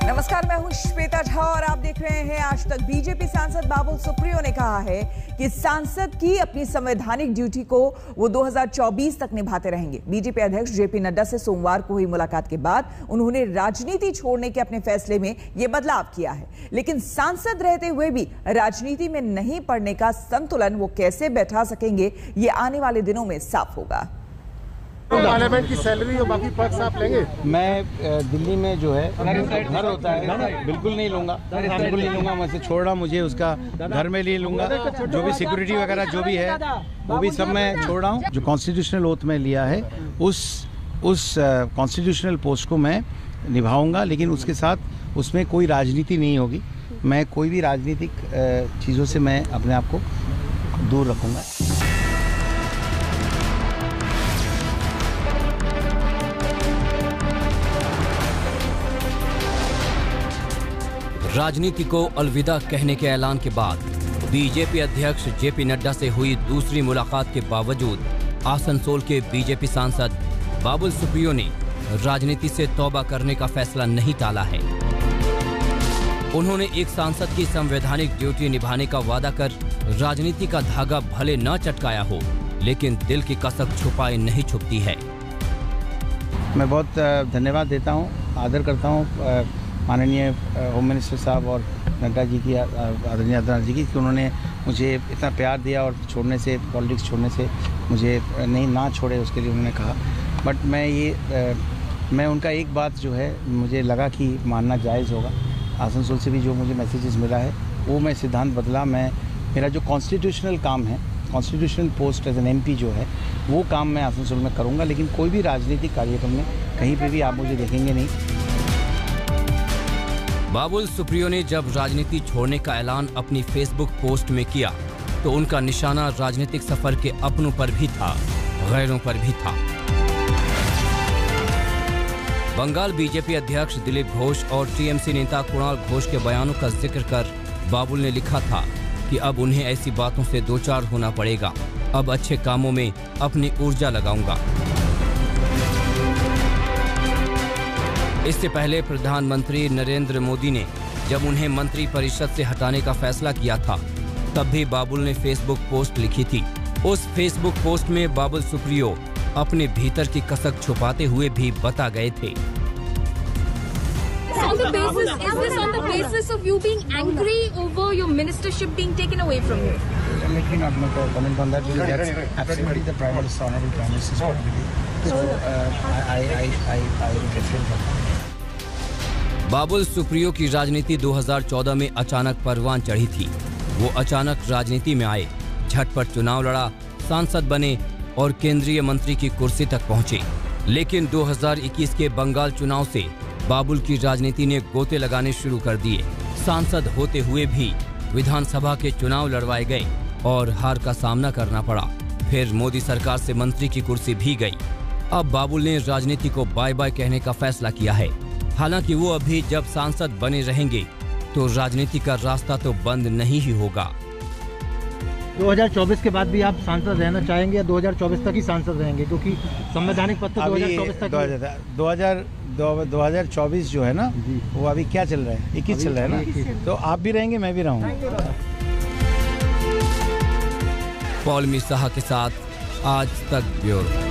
नमस्कार, मैं हूं श्वेता झा और आप देख रहे हैं आज तक। बीजेपी सांसद बाबुल सुप्रियो ने कहा है कि सांसद की अपनी संवैधानिक ड्यूटी को वो 2024 तक निभाते रहेंगे। बीजेपी अध्यक्ष जेपी नड्डा से सोमवार को हुई मुलाकात के बाद उन्होंने राजनीति छोड़ने के अपने फैसले में ये बदलाव किया है, लेकिन सांसद रहते हुए भी राजनीति में नहीं पड़ने का संतुलन वो कैसे बैठा सकेंगे, ये आने वाले दिनों में साफ होगा। पार्लियामेंट की सैलरी और बाकी पर्क्स आप लेंगे? मैं दिल्ली में जो है घर होता है, बिल्कुल नहीं लूँगा, बिल्कुल नहीं लूँगा। मैं से छोड़ रहा, मुझे उसका घर में ले लूँगा। जो भी सिक्योरिटी वगैरह जो भी है वो भी सब मैं छोड़ रहा हूँ। जो कॉन्स्टिट्यूशनल ओथ में लिया है उस कॉन्स्टिट्यूशनल पोस्ट को मैं निभाऊंगा, लेकिन उसके साथ उसमें कोई राजनीति नहीं होगी। मैं कोई भी राजनीतिक चीज़ों से मैं अपने आप को दूर रखूँगा। राजनीति को अलविदा कहने के ऐलान के बाद बीजेपी अध्यक्ष जेपी नड्डा से हुई दूसरी मुलाकात के बावजूद आसनसोल के बीजेपी सांसद बाबुल सुप्रियो ने राजनीति से तौबा करने का फैसला नहीं टाला है। उन्होंने एक सांसद की संवैधानिक ड्यूटी निभाने का वादा कर राजनीति का धागा भले न चटकाया हो, लेकिन दिल की कसक छुपाए नहीं छुपती है। मैं बहुत धन्यवाद देता हूँ, आदर करता हूँ माननीय होम मिनिस्टर साहब और नड्डा जी की, आदरणीय आदित्यनाथ जी की, कि उन्होंने मुझे इतना प्यार दिया और छोड़ने से, पॉलिटिक्स छोड़ने से मुझे ना छोड़े, उसके लिए उन्होंने कहा। बट मैं उनका एक बात जो है मुझे लगा कि मानना जायज़ होगा। आसनसोल से भी जो मुझे मैसेजेस मिला है वो मैं सिद्धांत बदला। मेरा जो कॉन्स्टिट्यूशनल काम है, constitutional post as an MP जो है, वो काम मैं आसनसोल में करूँगा, लेकिन कोई भी राजनीतिक कार्यक्रम में कहीं पर भी आप मुझे देखेंगे नहीं। बाबुल सुप्रियो ने जब राजनीति छोड़ने का ऐलान अपनी फेसबुक पोस्ट में किया तो उनका निशाना राजनीतिक सफर के अपनों पर भी था, गैरों पर भी था। बंगाल बीजेपी अध्यक्ष दिलीप घोष और टीएमसी नेता कुणाल घोष के बयानों का जिक्र कर बाबुल ने लिखा था कि अब उन्हें ऐसी बातों से दो चार होना पड़ेगा, अब अच्छे कामों में अपनी ऊर्जा लगाऊंगा। इससे पहले प्रधानमंत्री नरेंद्र मोदी ने जब उन्हें मंत्री परिषद से हटाने का फैसला किया था, तब भी बाबुल ने फेसबुक पोस्ट लिखी थी। उस फेसबुक पोस्ट में बाबुल सुप्रियो अपने भीतर की कसक छुपाते हुए भी बता गए थे। बाबुल सुप्रियो की राजनीति 2014 में अचानक परवान चढ़ी थी। वो अचानक राजनीति में आए, झटपट चुनाव लड़ा, सांसद बने और केंद्रीय मंत्री की कुर्सी तक पहुंचे। लेकिन 2021 के बंगाल चुनाव से बाबुल की राजनीति ने गोते लगाने शुरू कर दिए। सांसद होते हुए भी विधानसभा के चुनाव लड़वाए गए और हार का सामना करना पड़ा। फिर मोदी सरकार से मंत्री की कुर्सी भी गई। अब बाबुल ने राजनीति को बाय बाय कहने का फैसला किया है। हालांकि वो अभी जब सांसद बने रहेंगे तो राजनीति का रास्ता तो बंद नहीं ही होगा। 2024 के बाद भी आप सांसद रहना चाहेंगे या 2024 तक ही सांसद रहेंगे, क्योंकि संवैधानिक पद तो 2024 तक 2024 जो है ना, वो अभी क्या चल रहा है, 21 चल रहा है ना, तो आप भी रहेंगे, मैं भी रहूँगा। पॉल मिसाहा के साथ आज तक ब्यूरो।